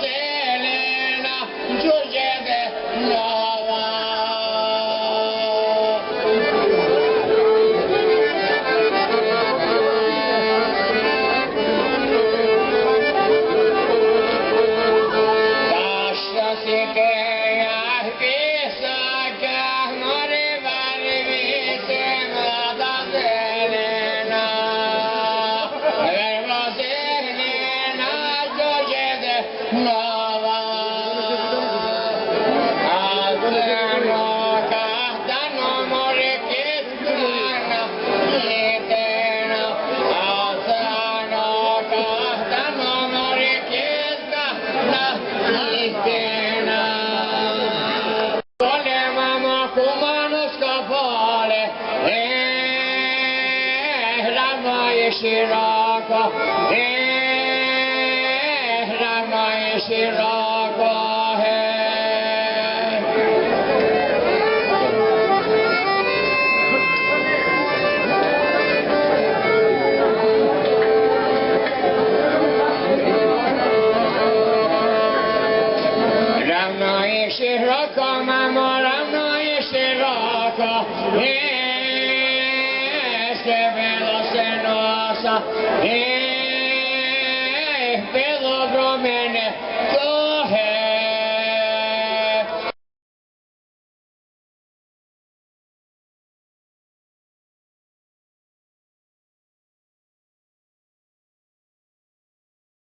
Selena, Giuseppe Nova. Lasciasi che visa che non rivalvite da Selena. Verbo Selena, Giuseppe Nova. Alzano cantano more che suona l'Eterno. Alzano cantano more che suona l'Eterno. Volevamo fumare scapole Ramai Shirako Ramai Shirako Ramai Shirako Mamo Ramai Shirako Se vedo se nosa vedo bromene Kohe